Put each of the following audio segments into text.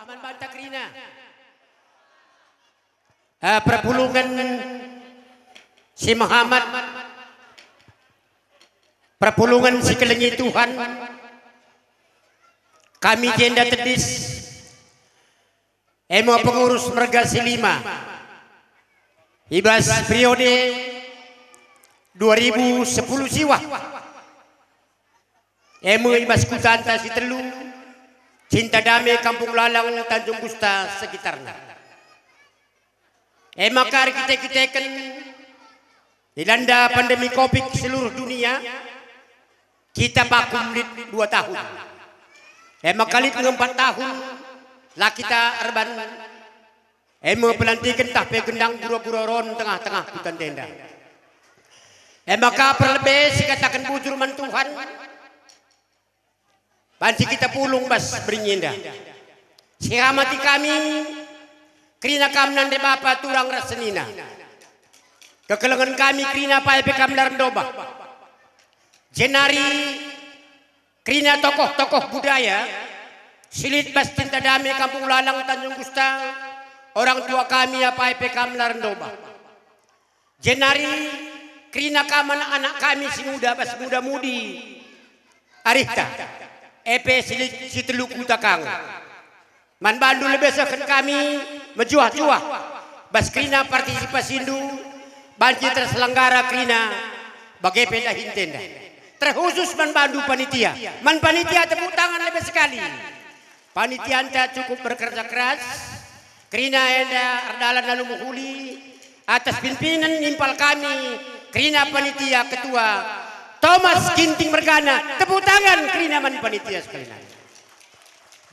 man banta krina. Perpulungan si Muhammad, perpulungan si kelengi Tuhan, kami jenda tedis, emo pengurus merga silima, ibas periode 2010 siwa, emo ibas kutanta si telu, cinta damai Kampung Lalang Tanjung Gusta sekitarnya. Makar kita kan dilanda pandemi Covid seluruh dunia, kita vakum 2 tahun. Makalit 4 tahun lah kita erban. Pelantikan tahpe gendang gura-gura ron tengah-tengah hutan tenda. Maka perlebih sikatakan bujur man Tuhan. Panci kita pulung bas beringinda. Sihamati kami krina kamnan de bapa turang rasenina. Kekelengan kami krina pae pekam larendoba. Jenari krina tokoh-tokoh budaya silit bas cinta damai Kampung Lalang Tanjung Gusta. Orang tua kami apa pekam larendoba. Jenari krina kaman anak kami si muda bas muda mudi. Arita epe silit si teluk utakang. Man Bandung lebih sekan kami menjuah-juah bas krina partisipasi Hindu banci terselenggara krina bagai pedahin tenda terkhusus Man Bandung panitia tepuk tangan lebih sekali. Panitia anda cukup bekerja keras krina anda ardalan lalu muhuli atas pimpinan nimpal kami krina panitia ketua Thomas Ginting Mergana, tepuk tangan krina man panitia sekalian.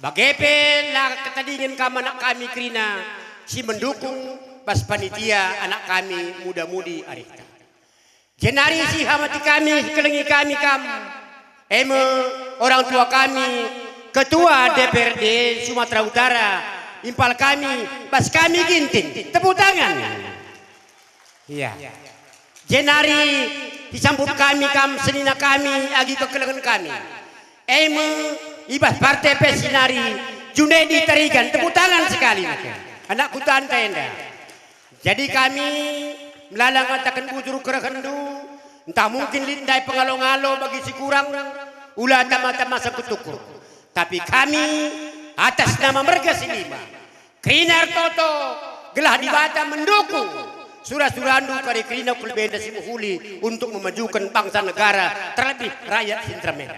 Bagepe lah ketadingin anak kami krina si mendukung bas panitia anak kami muda-mudi arita. Jenari si hamati kami kelengi kami orang tua kami ketua DPRD Sumatera Utara impal kami bas kami Ginting tepuk tangan. Iya. Jenari disambut kami senina kami agi kekelengan kami. Ibas partai pesinari Junedi Tarigan tepuk tangan sekali anak kutan tenda. Jadi kami melalang katakan bujur kerekendu entah mungkin lindai pengalo-ngalo bagi si kurang ulah tamata masa kutukur. Tapi kami atas nama merga silima Krinar Toto gelah dibata mendukung surah-surandu kari krina kulbenda si muhuli untuk memajukan bangsa negara terlebih rakyat Sintramen.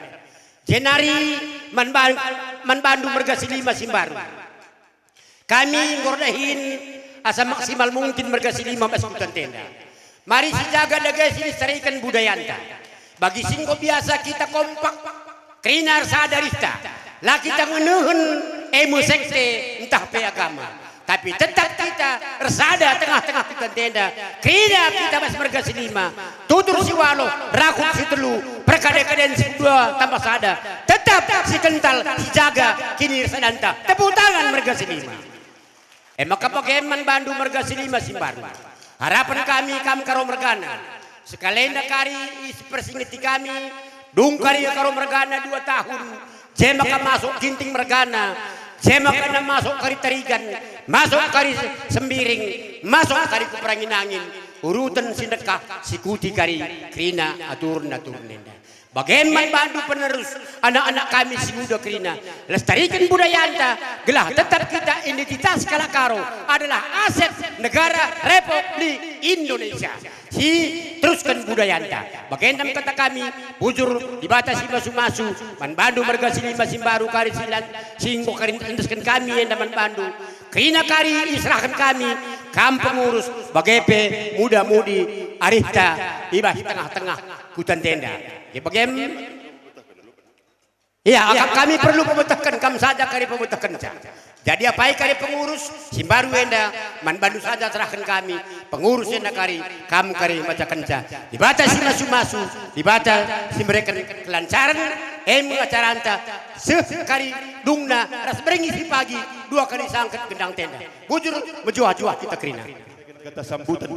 Jenari man Bandung merga silima simbaru. Kami ngordahin asa maksimal mungkin merga silima maskutan tenda. Mari si jaga daga sini serikan budayanta. Bagi singko biasa kita kompak krinar sadarista. Lah kita menuhun sekte entah pe agama. Tapi tetap kita resada tengah-tengah kita tenda. Krina kita mas merga silima. Tutur si walo, rakuk si telu, perkade-kaden si dua tambah sada. Tetap si kental, si jaga, kini resadanta. Tepuk tangan merga silima. Maka bagaimana Bandung merga silima simbaru. Harapan kami karo mergana. Sekalenda kari persingiti kami. Dungkari karo mergana 2 tahun. Jemaka masuk Ginting Mergana. Jemaka masuk kari Tarigan. Masuk kari Sembiring, masuk kari Kuperangin Angin, urutan sindekah sikuti kari krina aturun nenda. Bagaimana Bandung penerus anak-anak kami si muda krina lestarikan budaya anda gelah tetap kita identitas Kalakaro adalah aset negara Republik Indonesia. Si teruskan budaya anda. Bagaimana kata kami bujur dibatasi masu-masu Man Bandung merga silima simbaru kari silan singgo kari endeskan kami yang Man Bandung. Krina kari diserahkan kami pengurus bagepe muda-mudi arita ibas tengah-tengah hutan tenda. Ya bagaimana? Ya kami perlu pemetakan kam saja kari pemetakan. Jadi apa kari pengurus simbaru enda Man Bandung saja serahkan kami pengurus enda kari kamu kari baca kenca dibaca si masu-masu dibaca si mereka kelancaran acara anta sekali dungna ras berengi si pagi 2 kali sangket gendang tenda bujur menjuah-juah kita krina kata sambutan.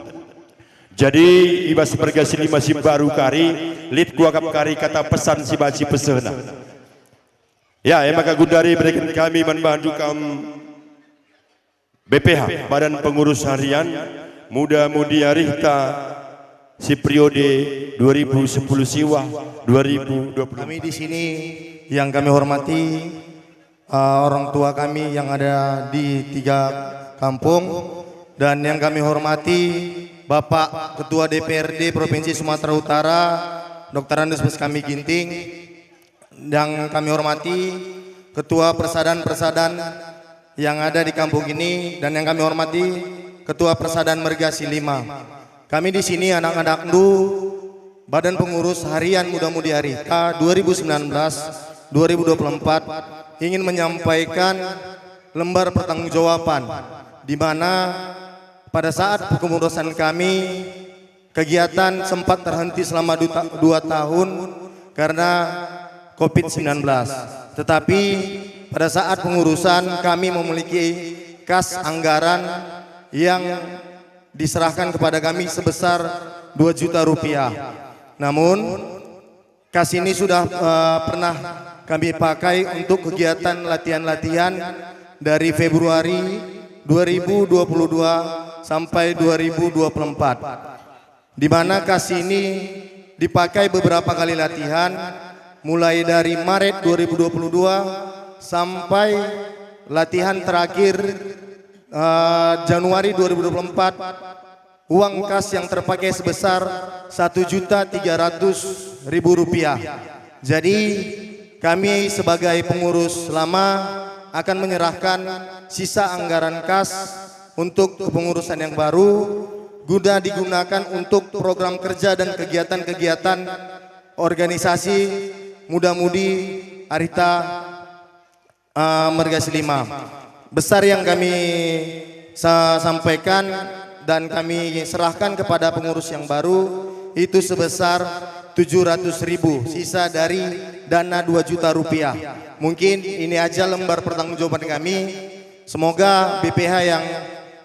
Jadi ibas merga silima simbaru kari lit kuakap kari kata pesan si baci pesena. Ya, maka gundari berikan kami Man Bandung BPH Badan Pengurus Harian Muda Mudi Arihta si periode 2010 Siwa 2020. Kami di sini yang kami hormati orang tua kami yang ada di 3 kampung, dan yang kami hormati Bapak Ketua DPRD Provinsi Sumatera Utara Dr. Andes Kami Ginting, yang kami hormati Ketua Persadan yang ada di kampung ini, dan yang kami hormati Ketua Persadan Mergasi 5. Kami di sini anak-anak NDU Badan Pengurus Harian Muda Mudi Arihta 2019-2024 ingin menyampaikan lembar pertanggungjawaban, di mana pada saat kepengurusan kami kegiatan sempat terhenti selama 2 tahun karena COVID-19. Tetapi pada saat pengurusan kami memiliki kas anggaran yang diserahkan kepada kami sebesar 2 juta rupiah. Namun kas ini sudah pernah kami pakai untuk kegiatan latihan-latihan dari Februari 2022 sampai 2024, di mana kas ini dipakai beberapa kali latihan, mulai dari Maret 2022 sampai latihan terakhir Januari 2024. Uang kas yang terpakai sebesar Rp1.300.000. Jadi kami sebagai pengurus lama akan menyerahkan sisa anggaran kas untuk kepengurusan yang baru guna digunakan untuk program kerja dan kegiatan-kegiatan organisasi Muda-Mudi Arihta Mergasi 5. Besar yang kami sampaikan dan kami serahkan kepada pengurus yang baru itu sebesar 700.000, sisa dari dana 2 juta rupiah. Mungkin ini aja lembar pertanggungjawaban kami. Semoga BPH yang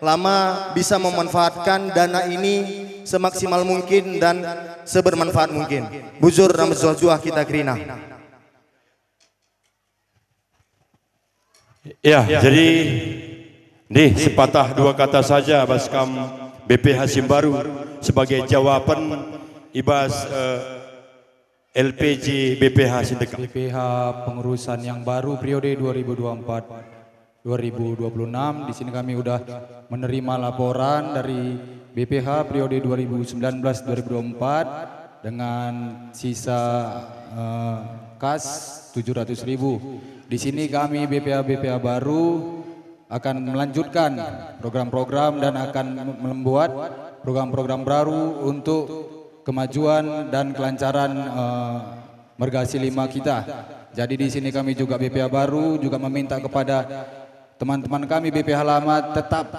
lama bisa memanfaatkan dana ini semaksimal mungkin dan sebermanfaat mungkin. Bujur Ramazul Juah kita kerina. Ya, jadi nih sepatah 2 kata saja Baskam BPH Simbaru sebagai jawaban ibas LPG BPH Sindeka. BPH pengurusan yang baru periode 2024-2026. Di sini kami sudah menerima laporan dari BPH periode 2019-2024 dengan sisa kas 700.000. Di sini kami BPH baru akan melanjutkan program-program dan akan membuat program-program baru untuk kemajuan dan kelancaran Mergasi 5 kita. Jadi di sini kami juga BPH baru juga meminta kepada teman-teman kami BPH lama tetap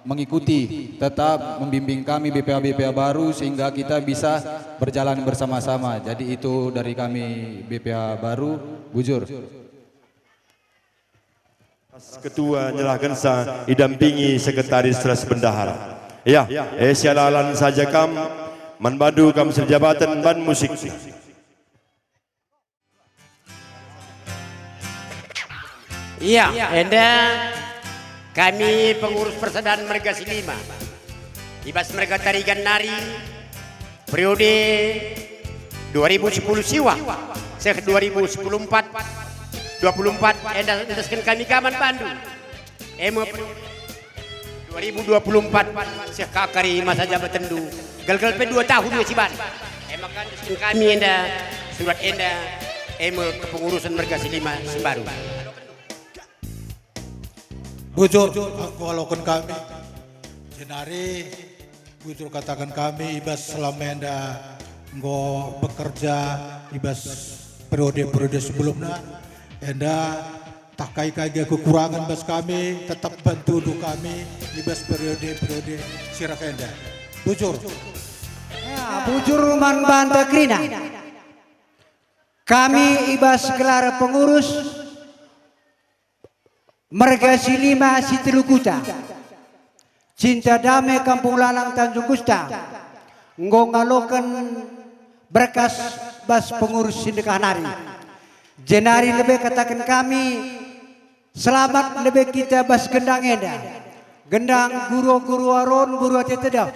mengikuti, tetap membimbing kami BPH baru sehingga kita bisa berjalan bersama-sama. Jadi itu dari kami BPH baru, bujur. Ketua nyerahkan sa didampingi sekretaris Ras Bendahara. Ya, sialalan saja kam manbadu kam serjabatan ban musik. Iya, enda kami pengurus Persaudaraan Mergasi 5. Ibas mereka tarikan nari periode 2010 Siwa, 2024 enda endaskan kami kaman Pandu. 2024 sekakari masa jabatan du. Gal-gal pe 2 tahun ya Ciban. Makan kami enda surat enda kepengurusan Mergasi 5 Simbaru. Bujur, aku walaupun kami jenari bujur katakan kami ibas selama enda nggo bekerja ibas periode sebelumnya enda tak kai kekurangan bas kami tetap bantu kami ibas periode sirah enda. Bujur. Ya, bujur man banta krina. Kami ibas gelar pengurus Mergasi 5 Situlukuta, Cinta Damai Kampung Lalang Tanjung Kusta, nggongalokan berkas bas pengurus Sindika Nari. Jenari lebih katakan kami Selamat lebih kita bas gendang eda. Gendang guru aron guru tetedap.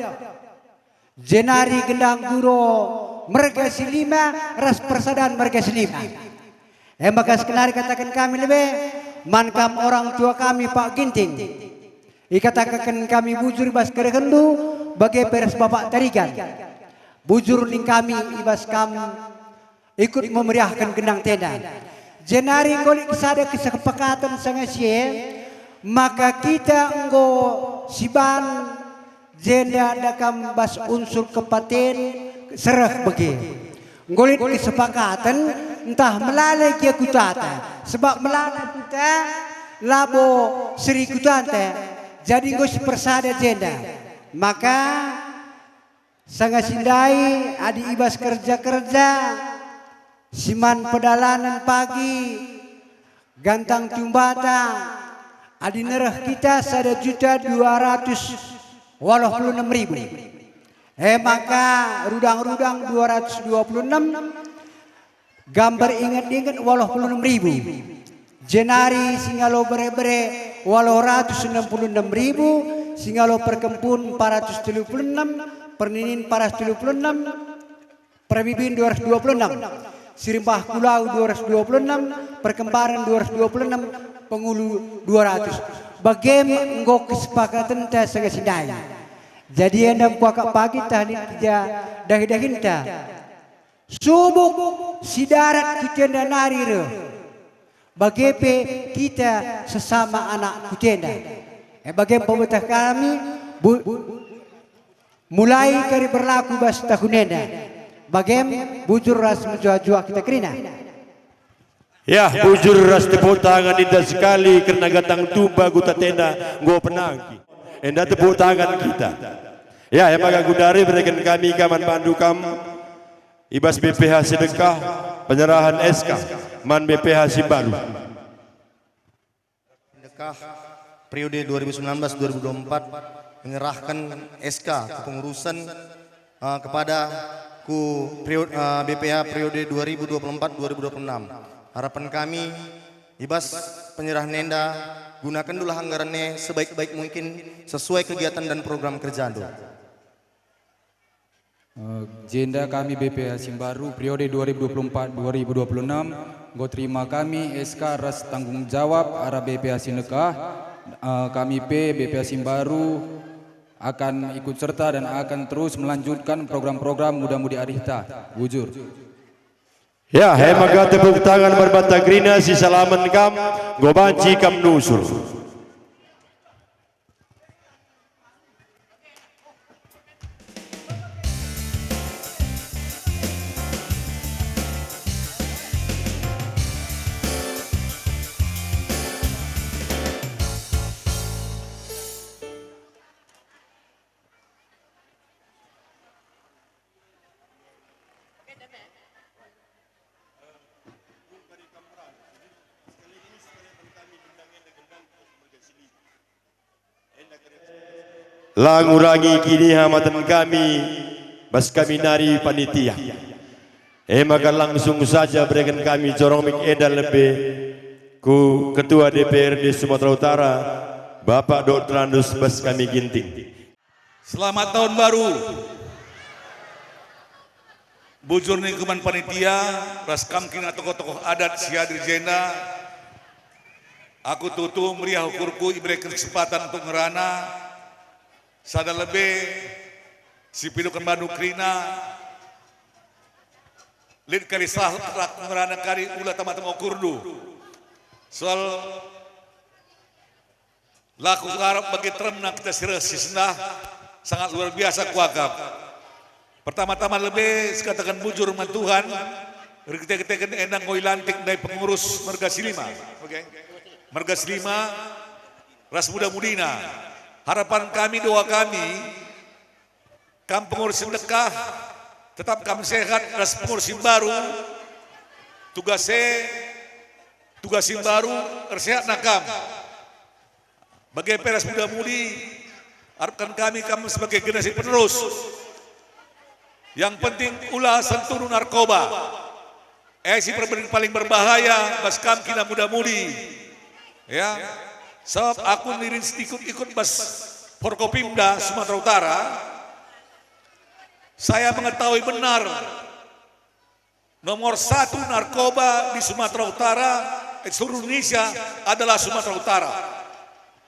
Jenari gendang guru merga silima ras persadan merga silima. Maka sekenari katakan kami lebih mankam orang tua kami Pak Ginting. Ikatakan kami bujur bas kerekendu bagai peres bapak tarikan. Bujur ning kami ibas kami ikut memeriahkan gendang tenda. Jenari ngolik sada kesepakatan sangasie maka kita enggo siban jenda dakam bas unsur kepaten serah bagi ngolik kesepakatan entah melalai kia kutata sebab melalai kita labo seri kutata jadi enggo persada jenda maka sangasindai adi ibas kerja siman pedalanan pagi gantang tumbata adi nerah kita 1.286.000 maka rudang-rudang 226 gambar ingat-ingat 86.000 jenari singalo bere-bere 866.000 singalo perkempun 436 perninin 436 perbibin 226 Sirimbah Kulau 226, Perkembaran 226, Pengulu 200. Bagaimana engkau kesepakatan ta sangasindai. Jadi endam puaka pagi tadi kerja dahi-dahinta. Subuk sidarat kutenda nari re. Bagaimana kita sesama anak kutenda. Bagaimana pemerintah kami mulai dari berlaku bas tahunenda. Bagaimana bujur ras menjua-jua kita kerina. Ya, bujur ras tepuk tangan indah sekali karena gatang tumba guta tenda go penangki. Endah tepuk tangan kita. Ya, maka gudari berikan kami kaman bandukam ibas BPH sedekah penyerahan SK man BPH Simbaru. Sedekah periode 2019-2024 menyerahkan SK kepengurusan kepada BPH periode 2024-2026. Harapan kami ibas penyerah nenda gunakan dulu anggarannya sebaik-baik mungkin sesuai kegiatan dan program kerjaan. Jenda kami BPH Simbaru periode 2024-2026 go terima kami SK ras tanggung jawab arah BPH Sinekah kami BPH Simbaru akan ikut serta dan akan terus melanjutkan program-program muda-mudi Arihta. Bujur. Ya, maka tepuk tangan berbata grina si salaman kam gobanci kam nusur. Langurangi kini hamatan kami bas kami nari panitia. Maka langsung saja berikan kami corong edal lebih ku Ketua DPRD Sumatera Utara Bapak Dr. Andus bas kami Ginting. Selamat tahun baru. Bujur lingkungan panitia, ras kamkina tokoh-tokoh adat siadir jena. Aku tutu meriah ukurku diberi kesempatan untuk ngerana. Sada lebih si pidukan Bandung Krina lid kali sahlak ngerana kari ulah tamat-tamat kurdu soal laku Arab bagi teremna kita sisna sangat luar biasa kuagap. Pertama-tama lebih sekatakan bujur man Tuhan kita endang ngoi lantik dari pengurus Marga Silima. Marga Silima ras muda mudina. Harapan kami, doa kami, pengurus sedekah, tetap kami sehat, ras pengurus baru, tugas baru, sehat nakam. Bagi peras muda mudi, harapan kami sebagai generasi penerus. Yang penting ulah sentuh narkoba. Si paling berbahaya, bas kam kina muda mudi. Ya, sebab aku sendiri ikut bas Forkopimda Sumatera Utara, saya mengetahui benar nomor 1 narkoba di Sumatera Utara, seluruh Indonesia adalah Sumatera Utara.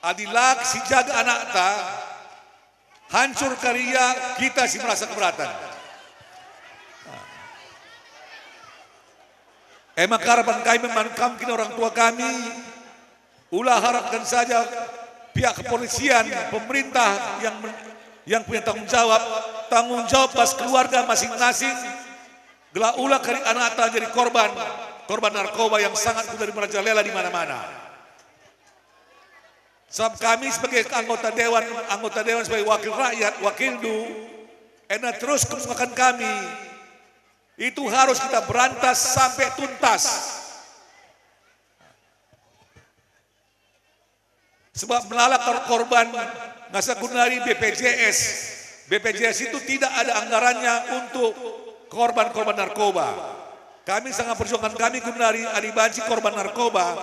Adilak si jaga anak ta, hancur karya kita si merasa keberatan. Emang harapan kami memangkamkan orang tua kami, ulah harapkan saja pihak kepolisian, pemerintah yang punya tanggung jawab pas keluarga masing-masing, gelah ulah kari anak ta jadi korban narkoba yang sangat sudah merajalela di mana-mana. Sebab kami sebagai anggota dewan sebagai wakil rakyat, wakildu, terus kemukakan kami itu harus kita berantas sampai tuntas. Sebab melalak korban ngasakunari BPJS. BPJS itu tidak ada anggarannya untuk korban-korban narkoba. Kami sangat perjuangan kami kunari adibanci korban narkoba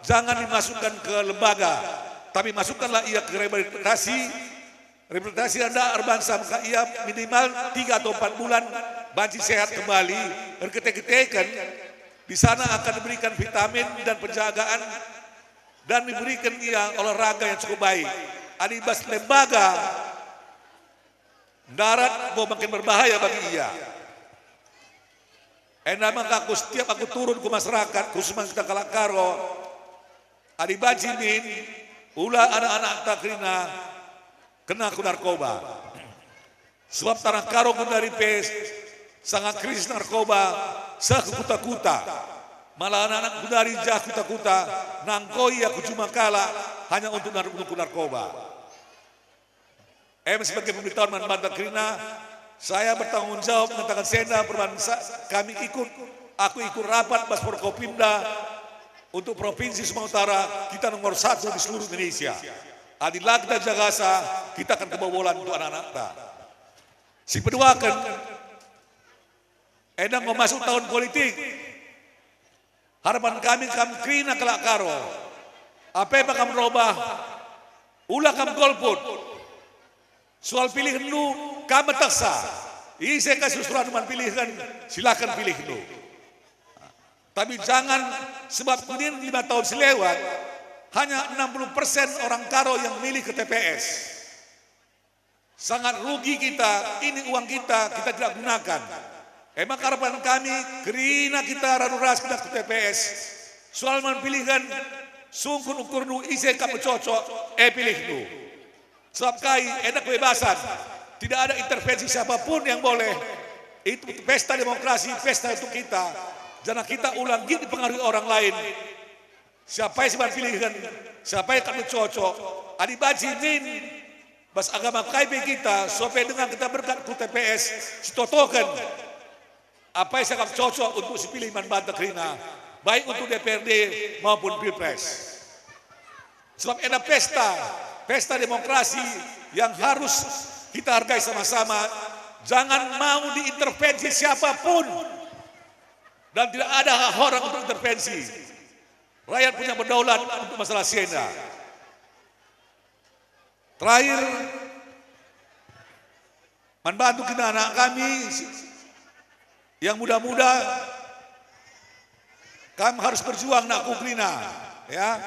jangan dimasukkan ke lembaga, tapi masukkanlah ia ke rehabilitasi. Rehabilitasi Anda bangsa ia minimal 3 atau 4 bulan banci sehat kembali. Berketek-ketekan di sana akan diberikan vitamin dan penjagaan dan diberikan ia olahraga yang cukup baik. Adibas lembaga darat mau makin berbahaya bagi ia. Maka setiap aku turun ke masyarakat, khususnya kita Kalakaro, adibaji min, ulah anak-anak takrina kena ku narkoba. Sebab tanah karo dari pes sangat krisis narkoba, sekuta-kuta. Malah anak-anak dari jah kuta-kuta, nangkoi aku cuma kalah hanya untuk narkoba. Sebagai pemberitahuan manbanta krina, saya bertanggung jawab mengatakan senda perbangsa kami aku ikut rapat Bas Forkopimda untuk Provinsi Sumatera Utara, kita nomor 1 di seluruh Indonesia. Adilah kita jagasa, kita akan kebobolan untuk anak-anak kita. Si kedua kan, mau masuk tahun politik. Harapan kami krina kelak karo. Apa yang akan merubah? Ulah kamu golput. Soal pilihan lu, kamu taksa. Ini saya kasih surat teman pilihan, silakan pilih lu. Tapi jangan sebab kemudian 5 tahun selewat, hanya 60% orang karo yang milih ke TPS. Sangat rugi kita, ini uang kita tidak gunakan. Emang harapan kami, kerina kita raruras kita ke TPS. Soal pilihan, sungkun ukur nu isi kamu cocok, pilih nu. Sebab kai enak kebebasan, tidak ada intervensi siapapun yang boleh. Itu pesta demokrasi, pesta itu kita. Jangan kita ulang gini dipengaruhi orang lain. Siapa yang sebar pilihan, siapa yang kamu cocok. Adibaji min, bas agama KIP kita, supaya dengan kita berkat ke TPS, sitotokan. Apa yang sangat cocok untuk si pilih manbanta krina, baik untuk DPRD maupun Pilpres. Sebab ada pesta demokrasi yang harus kita hargai sama-sama. Jangan mau diintervensi siapapun. Dan tidak ada hak orang untuk intervensi. Rakyat punya berdaulat untuk masalah senda. Terakhir, membantu kita anak kami yang muda-muda, kami harus berjuang nak kuklina, ya,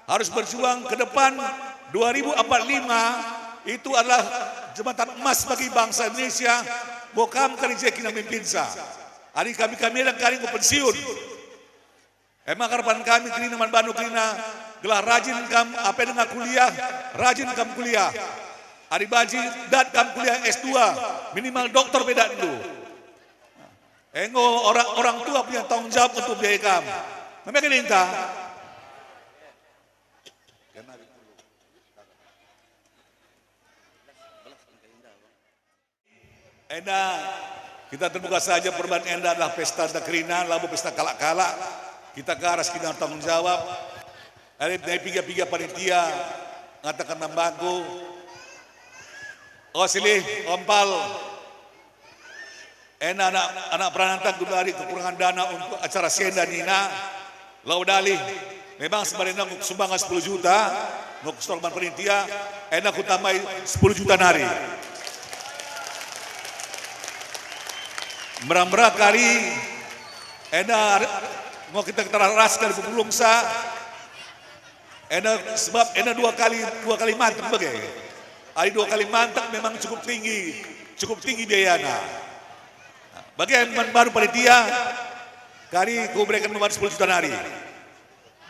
harus berjuang ke depan. 2045 itu adalah jembatan emas bagi bangsa Indonesia. Bokam kali jekin mimpinsa. Hari kami yang kali mau pensiun. Emang harapan kami krina manbanu krina gelah rajin kam apa dengan kuliah, rajin kam kuliah. Hari baji dan kam kuliah S2, minimal doktor beda dulu. Orang tua punya tanggung jawab untuk biaya kamu. Memang kita kita terbuka saja perubahan enda adalah pesta takrina, lalu pesta kalak-kalak. Kita ke arah kita tanggung jawab. Ada tiga panitia mengatakan membantu. Oh silih ompal. Anak peranatan dari kekurangan dana untuk acara senda nina. Laudali Memang sebenarnya nguk sumbangan 10 juta, nguk storman penitia, enak ku tamai 10 juta nari. Merah-merah kali, enak nguk kita teraskan bubulung sa, enak sebab enak dua kali mantap bagai. Ada 2 kali mantap memang cukup tinggi biayanya. Bagi yang baru panitia, kali ku berikan memang 10 juta nari.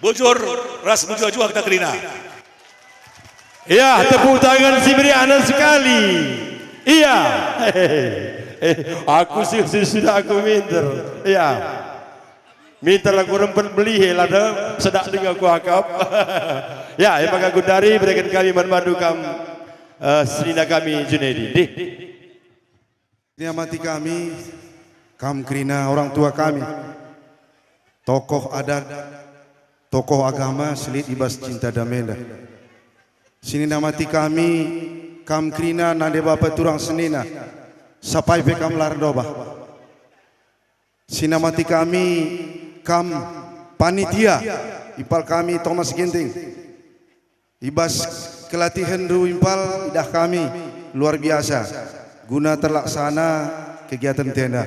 Bujur, ras bujur kita kerina. Ya, tepuk tangan si beriana sekali. Iya. Aku sih sudah aku minter. Iya. Minter aku rempet beli lada sedak dengan aku akap. Ya, emang aku dari berikan kami mandu kam serina kami Junaidi. Niamati kami, kam kerina orang tua kami, tokoh adat, tokoh agama selit ibas cinta damai. Sini namati kami, kam kerina nade bapa turang senina, sampai pe kam lardoba. Sini namati kami, kam panitia, ipal kami Thomas Ginting, ibas kelatihan ru impal idah kami luar biasa. Guna terlaksana kegiatan tenda.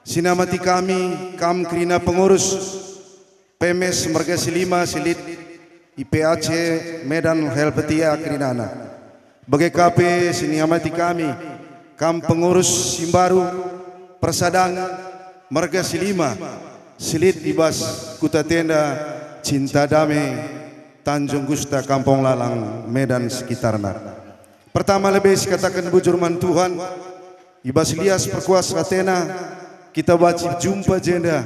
Sinamati kami, kam kerina pengurus PMS Marga Silima Silit IPAC Medan Helvetia Kerinana. Bagai KP sinamati kami, kam pengurus Simbaru Persadang Marga Silima Silit Ibas Kuta Tenda Cinta Damai Tanjung Gusta Kampung Lalang Medan sekitarnya. Pertama lebih katakan bujurman Tuhan, ibas lias perkuas katena, kita wajib jumpa jenda,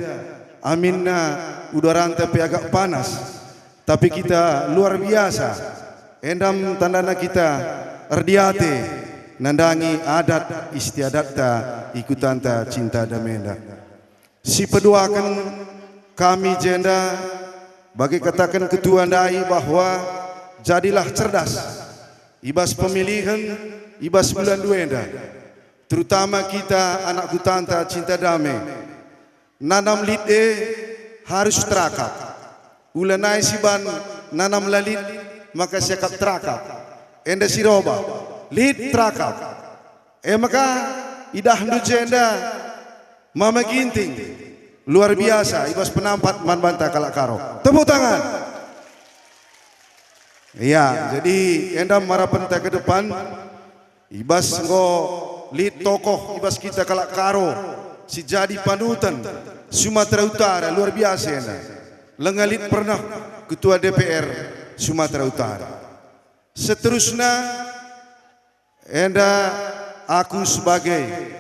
aminna udara tapi agak panas, tapi kita luar biasa, endam tandana kita erdiate, nandangi adat istiadatnya ikutanta cinta damenda. Si peduakan kami jenda, bagi katakan ketua dai bahwa jadilah cerdas. Ibas pemilihan, ibas bulan duenda, terutama kita anak kutanta cinta damai. Nanam lide harus terakap. Ulanai siban nanam lalit maka siakap terakap. Enda siroba lid terakap. Maka idah jenda mama ginting luar biasa. Ibas penampat manbanta kalak karo. Tepuk tangan. Ya, jadi endam harapan kita ke depan, ibas ngo lid tokoh ibas kita kalak karo, si jadi panutan Sumatera Utara luar biasa enda. Lengalit pernah ketua DPR Sumatera Utara. Seterusnya enda aku sebagai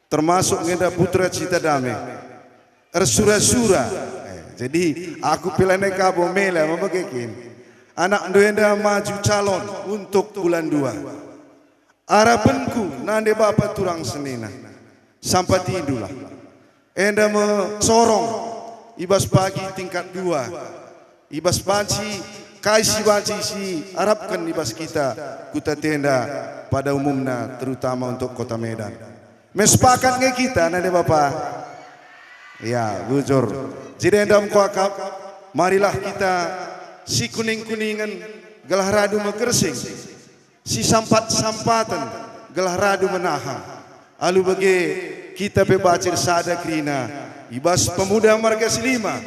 termasuk enda putra cita damai, ersura-sura. Jadi aku pilih kabo mela memakekin. Anak duenda maju calon untuk bulan 2. Harapanku nande bapak turang senina sampai tindulah. Enda mensorong ibas pagi tingkat 2. Ibas panci kaisi banci si harapkan ibas kita kuta tenda pada umumnya terutama untuk kota Medan. Mespakat nge kita nande bapak. Ya, bujur. Jadi endam kuakap marilah kita si kuning-kuningan gelah radu mekersing, si sampat-sampatan gelah radu menahan. Alu bagi kita bebacir sada krina, ibas pemuda Marga Silima,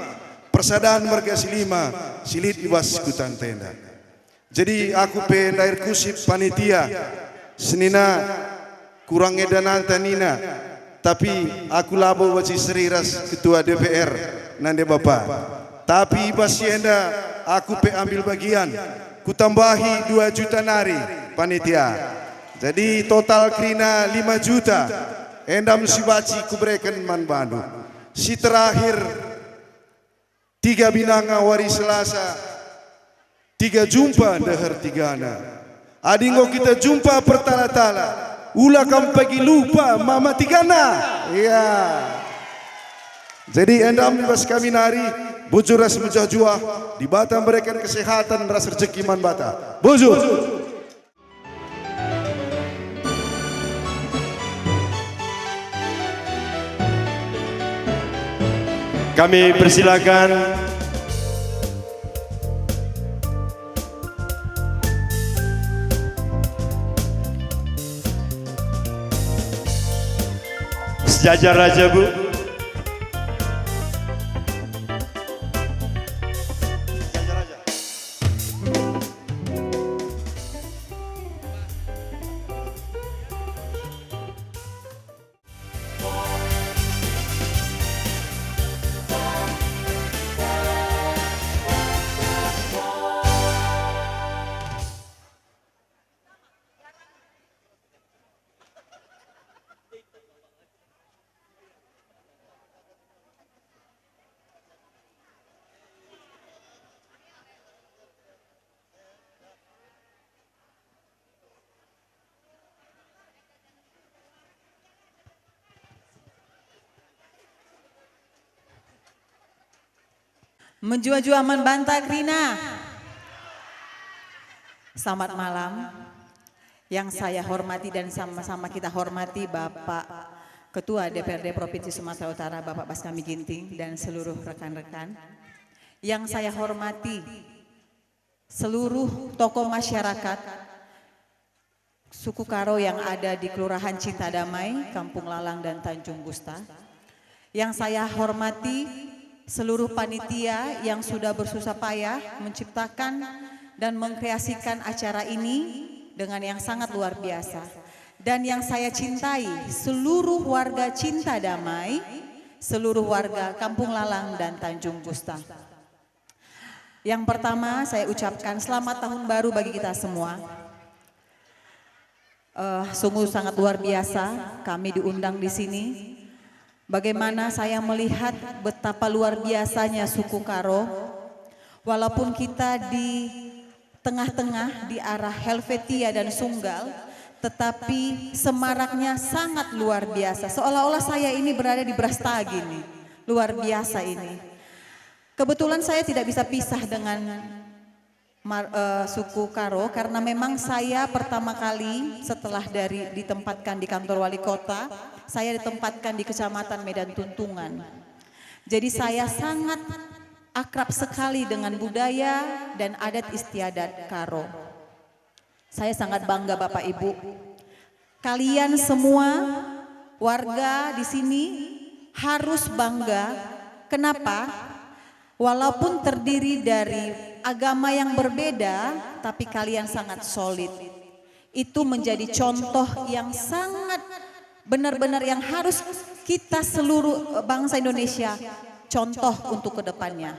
Persadaan Marga Silima, silit ibas kutan tenda. Jadi aku pendair kusip panitia, senina kurang edanan tanina, tapi aku labo waci seriras ketua DPR nande bapak. Tapi ibas sienda aku ambil bagian, ku tambahi 2 juta nari panitia. Jadi total krina 5 juta. Endam si baci ku berikan man bandu. Si terakhir 3 binanga wari Selasa, 3 jumpa dahar tigana. Adingo kita jumpa pertala-tala. Ula kam pagi lupa mama tigana. Iya. Jadi endam ibas kami nari. Bujur ras mujah-juah di Batam berikan kesehatan ras rezeki man bata. Bujur. Kami persilakan Sejajar aja Bu. Menjuaju aman Bantak Rina. Selamat malam. Yang saya hormati dan sama-sama kita hormati Bapak Ketua DPRD Provinsi Sumatera Utara Bapak Baskami Ginting dan seluruh rekan-rekan. Yang saya hormati seluruh tokoh masyarakat suku Karo yang ada di Kelurahan Cinta Damai, Kampung Lalang dan Tanjung Gusta. Yang saya hormati seluruh panitia yang sudah bersusah payah menciptakan dan mengkreasikan acara ini dengan yang sangat luar biasa. Dan yang saya cintai, seluruh warga Cinta Damai, seluruh warga Kampung Lalang dan Tanjung Gusta. Yang pertama saya ucapkan selamat tahun baru bagi kita semua. Sungguh sangat luar biasa kami diundang di sini. Bagaimana saya melihat betapa luar biasanya suku Karo, walaupun kita di tengah-tengah di arah Helvetia dan Sunggal, tetapi semaraknya sangat luar biasa. Seolah-olah saya ini berada di Brastagi nih, luar biasa ini. Kebetulan saya tidak bisa pisah dengan suku Karo karena memang saya pertama kali setelah ditempatkan di kantor wali kota, saya ditempatkan di Kecamatan Medan Tuntungan. Jadi saya sangat akrab sekali dengan budaya dan adat istiadat Karo. Saya sangat bangga Bapak Ibu. Kalian semua warga di sini harus bangga. Kenapa? Walaupun terdiri dari agama yang berbeda, tapi kalian sangat solid. Itu menjadi contoh yang sangat benar-benar yang harus kita seluruh bangsa Indonesia contoh untuk kedepannya.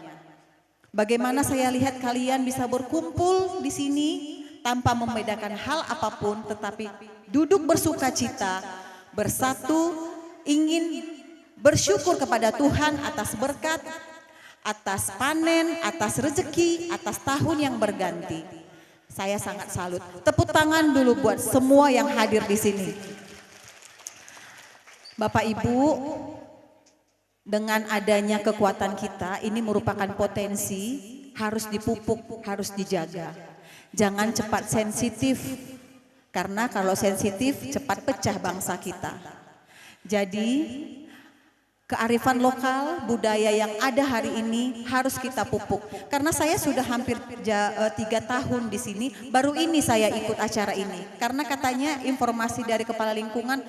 Bagaimana saya lihat kalian bisa berkumpul di sini tanpa membedakan hal apapun, tetapi duduk bersuka cita, bersatu, ingin bersyukur kepada Tuhan atas berkat, atas panen, atas rezeki, atas tahun yang berganti. Saya sangat salut. Tepuk tangan dulu buat semua yang hadir di sini. Bapak Ibu, dengan adanya kekuatan kita, ini merupakan potensi, harus dipupuk, harus dijaga. Jangan cepat sensitif, karena kalau sensitif cepat pecah bangsa kita. Jadi kearifan lokal, budaya yang ada hari ini harus kita pupuk. Karena saya sudah hampir 3 tahun di sini, baru ini saya ikut acara ini. Karena katanya informasi dari Kepala Lingkungan,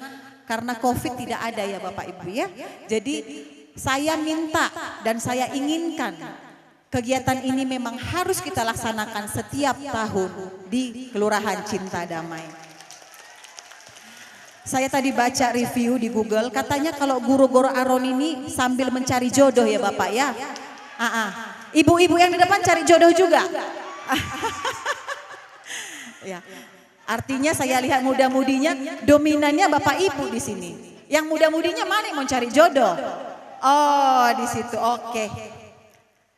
karena COVID tidak ada ya Bapak Ibu ya. Jadi saya minta dan saya inginkan kegiatan ini memang harus kita laksanakan setiap tahun di Kelurahan Cinta Damai. Saya tadi baca review di Google, katanya kalau guru-guru Aron ini sambil mencari jodoh ya Bapak ya. Ibu-ibu yang di depan cari jodoh juga. Ya. Artinya saya lihat muda-mudinya dominannya Bapak Ibu di sini. Yang muda-mudinya mana yang mau cari jodoh? Oh, di situ. Oke.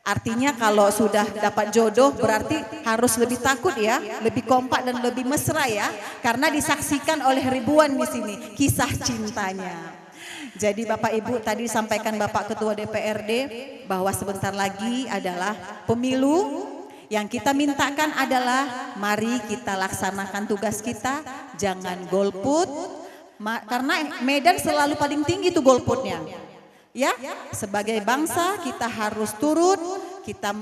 Artinya kalau sudah dapat jodoh berarti harus lebih takut ya, lebih kompak dan lebih mesra ya, karena disaksikan oleh ribuan di sini kisah cintanya. Jadi Bapak Ibu tadi disampaikan Bapak Ketua DPRD bahwa sebentar lagi adalah pemilu. Yang kita mintakan adalah mari kita laksanakan tugas kita, jangan golput, karena Medan selalu paling tinggi tuh golputnya. Ya, sebagai bangsa kita harus turun, kita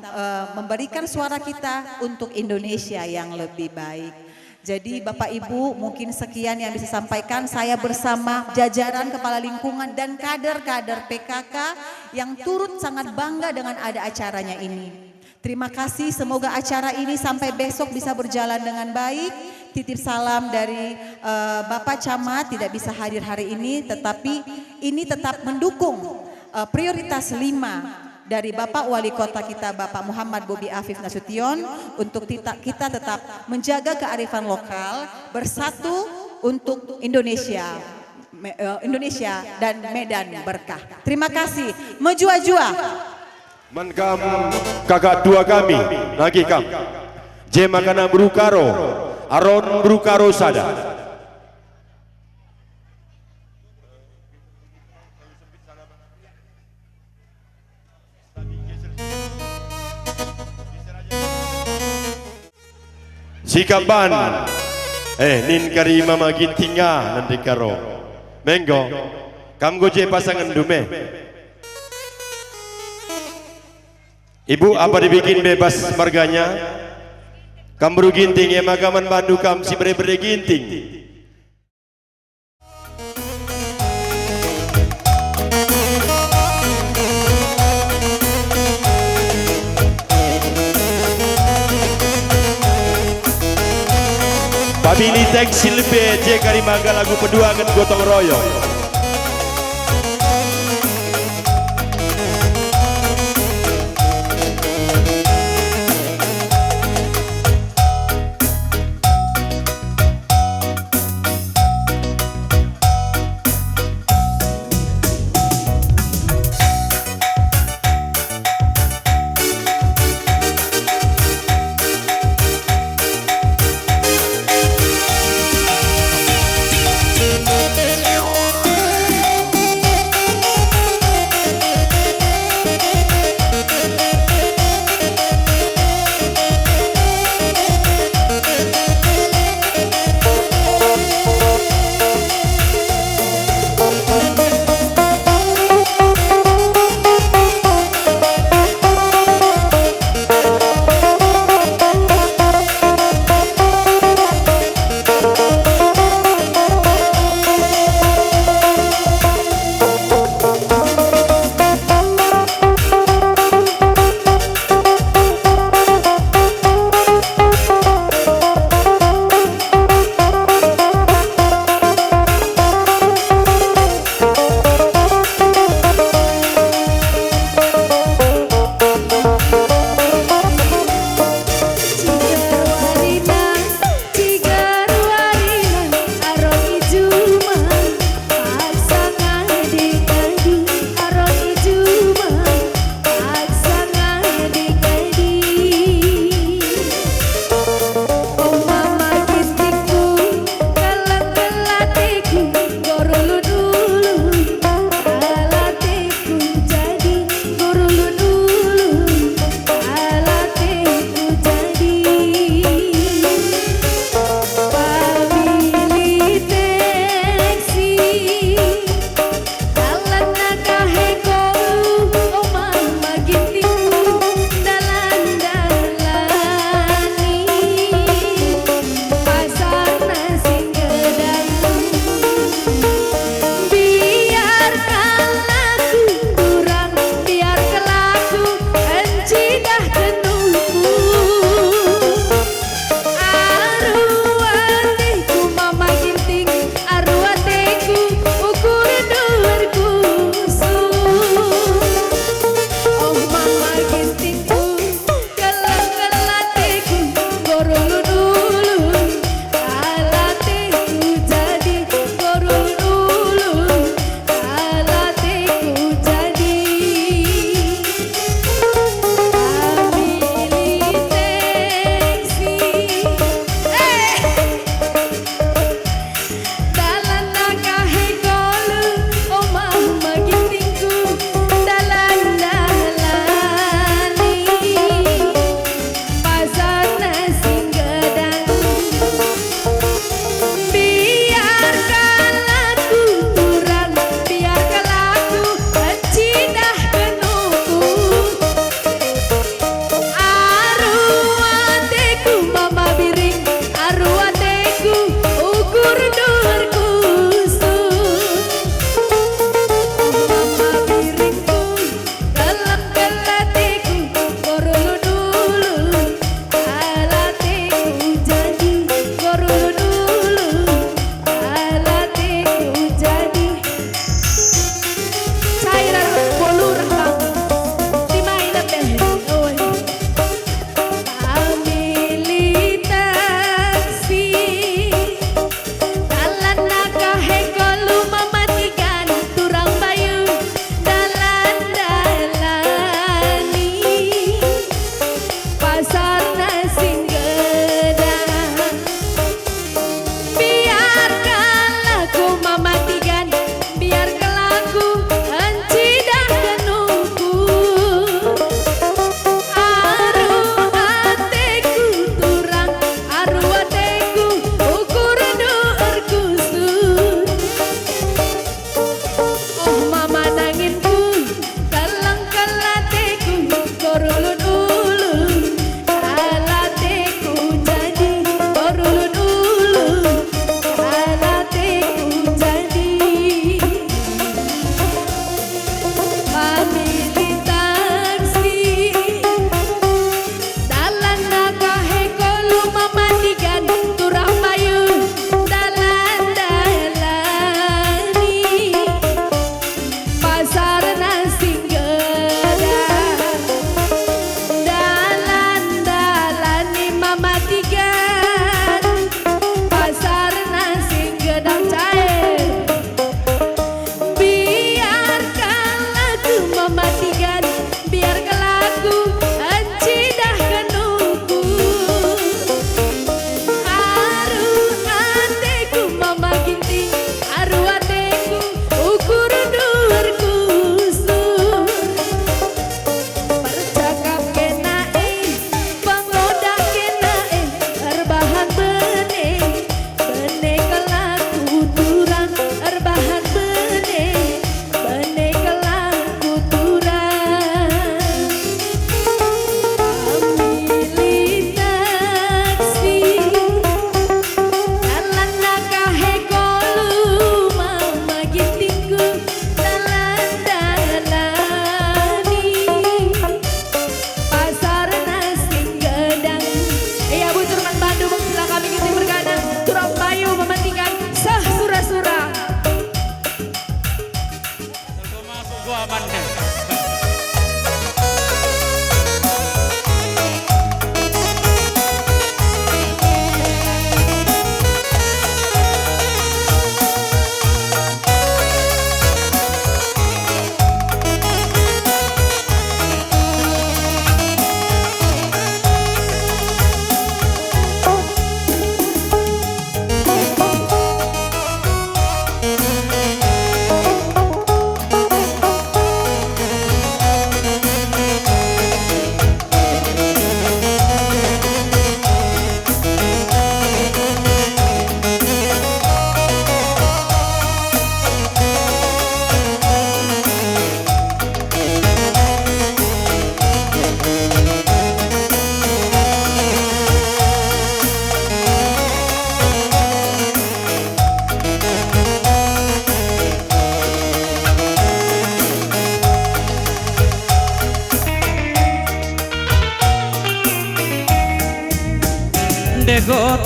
memberikan suara kita untuk Indonesia yang lebih baik. Jadi Bapak Ibu mungkin sekian yang bisa sampaikan. Saya bersama jajaran kepala lingkungan dan kader-kader PKK yang turut sangat bangga dengan ada acaranya ini. Terima kasih, semoga acara ini sampai besok bisa berjalan dengan baik. Titip salam dari Bapak Camat, tidak bisa hadir hari ini, tetapi ini tetap mendukung prioritas 5 dari Bapak Wali Kota kita, Bapak Muhammad Bobi Afif Nasution, untuk kita tetap menjaga kearifan lokal, bersatu untuk Indonesia dan Medan berkah. Terima kasih. Menjua-jua. Menkam kakak tua kami lagi kam Jemakana Brukaro Aron Brukaro Sada Sikaban nin kari mama gintinga nanti karo Menggo kam goje pasangan dume. Ibu apa dibikin bebas marganya? Kamburu ginting ya magaman bandu kam si bere-bere ginting. Pabili tek silbe je kari maga lagu peduangan gotong royong.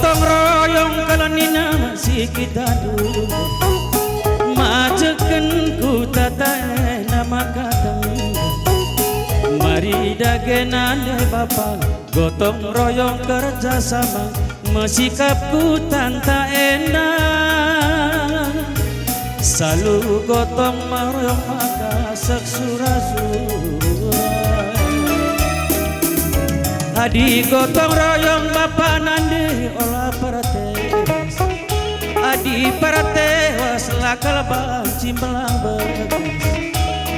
gotong royong kalanina masih kita dulu majeken ku tata nama kadang mari dagenane bapak gotong royong kerjasama mesikapku tanta enak selalu gotong royong maka seksura-sura adi gotong royong bapak nande olah parates adi paratewas lakal banci melang bekas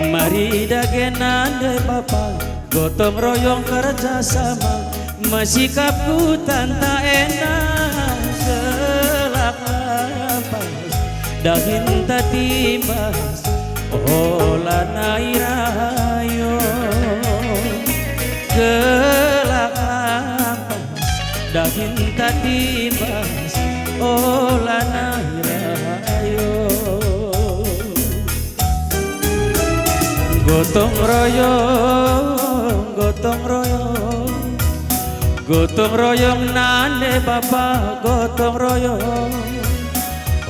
mari dagenande bapak gotong royong kerjasama mesikapku tanta enak selak lapas daging tatimbas olah nairayo gelak lapas daging tatimbas olah nairayo gotong royong gotong royong gotong royong nande bapak gotong royong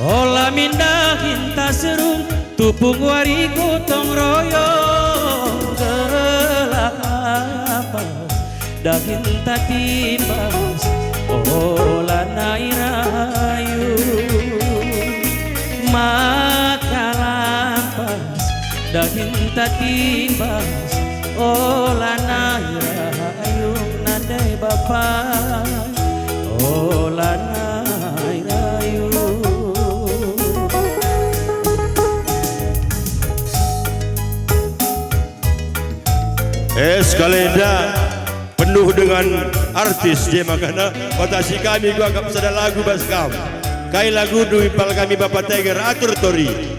olah mindah hinta serung tupung wari gotong royong gelak lapas daging tatimbas olah nairayu maka lampas daging tatimbas olah nairayu nande bapak olah nairayu. Eskalenda penuh dengan artis je makana batasi kami gua anggap sada lagu baskam kai lagu duit pal kami bapak Tiger atur tori.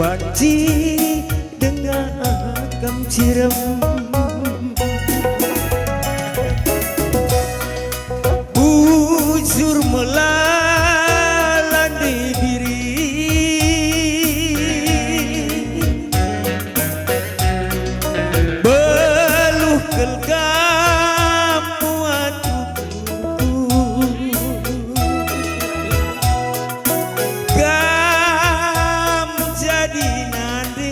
banci dengan cirem bujur melalan di diri beluh kelgam muat gam jadi nandi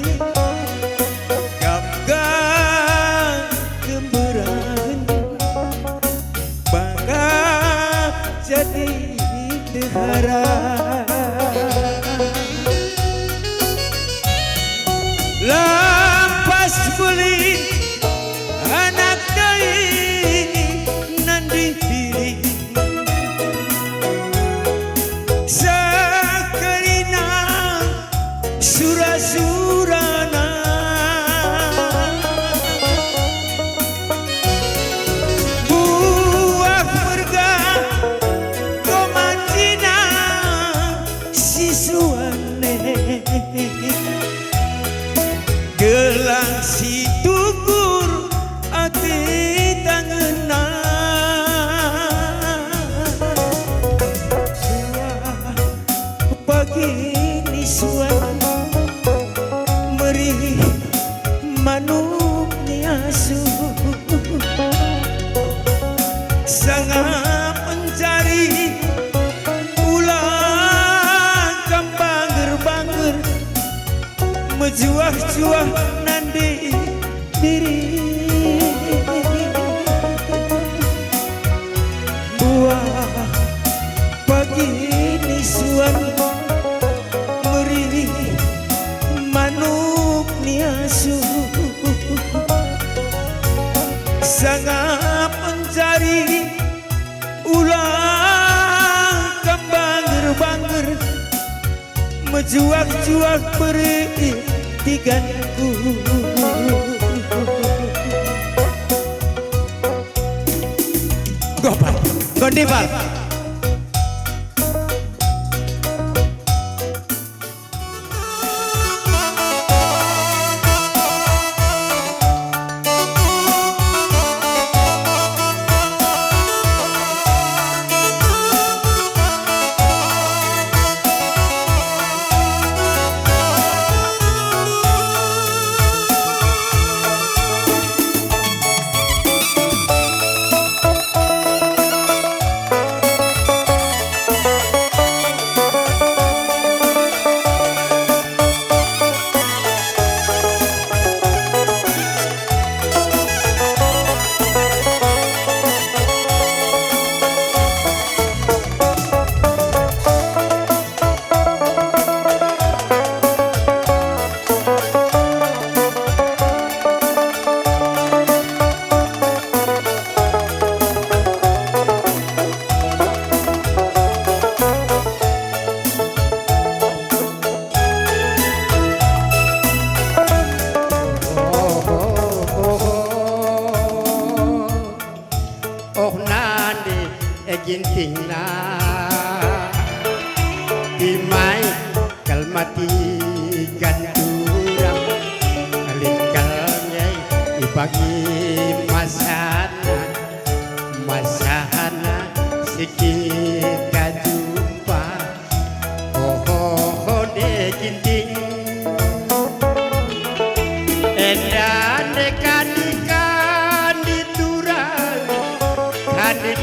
gam gam kemberahan bangga jadi dehara lampas beli anak dai nandi diri sakarina surah-surana Delang si tukur ati tangeuna pagi nisuan meri manuk niasu sangat mencari ulang kambangger-bangger mejuah-juah nandi diri buah pagi nisuan meri manuk niasu sangat mencari ulang kambangger-bangger mejuak-juak beri tiganku Gopal, Gondipal. ginting na imay kalmati gandurang kalikangay ibagi masana sikit kajumpa oh de ginting endan de kandikan diturang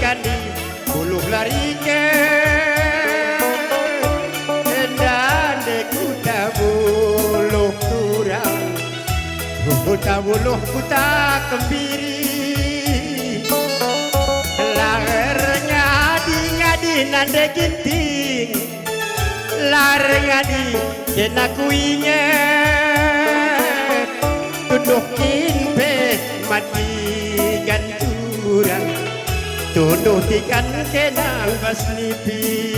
kandi buluh lari ke endan de kuta buluh turang kuta buluh kuta kembiri lar ngadi nande ginting lar ngadi kena kuinget tundukin be mati ganturang tunduh tikan kenang basnipi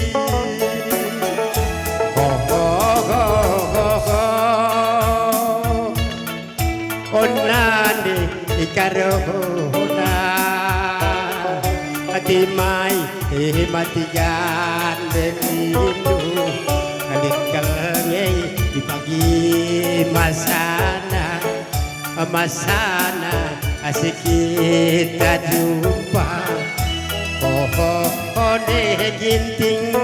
onande ikarohona atimai matigan benindu alikangay di pagi masana asik kita jumpa oh deh ginting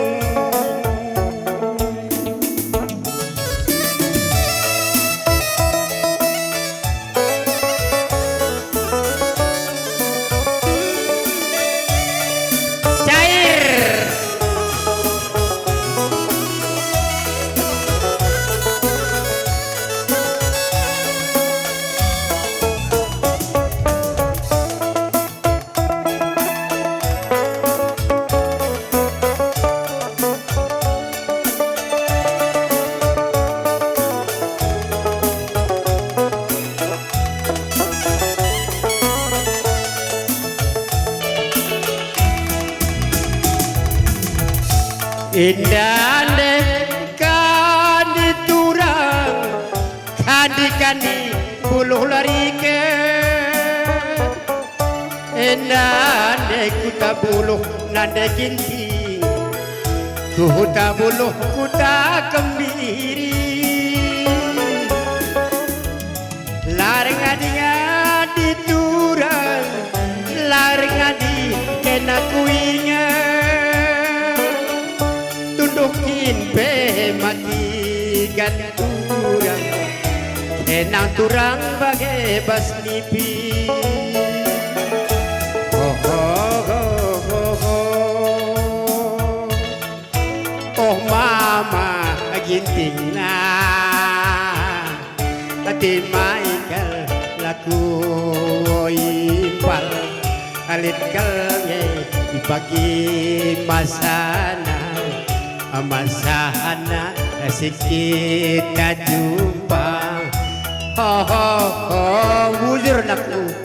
indah dekan diturang kandi buluh lari ke indah kuta buluh nande ginting kuta buluh kuta kembiri ngadi turang lar ngadi kena kuinya tundukin pe mati gan turang enang turang bagai bas nipi oh mama ginting na ati Michael laku impal alit kalnya dibagi masana sedikit jumpa wujur naku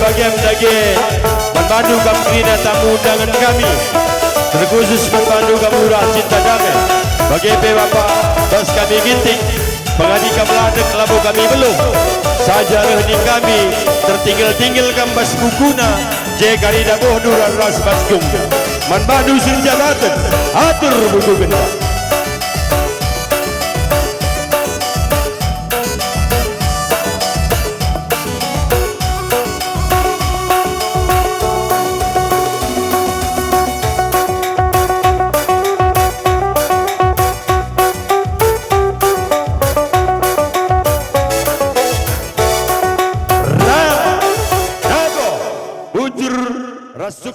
bagian dagi membantu kami dan tamu undangan kami, terkhusus membantu kamu cinta damai bagi Bapak bas kami ginting pengadi kameladek labu kami belum saja hening kami tertinggal kambas bukuna jekari dabuh nuran ras baskum membantu sinjabatan atur buku gena.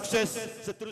sukses seterusnya.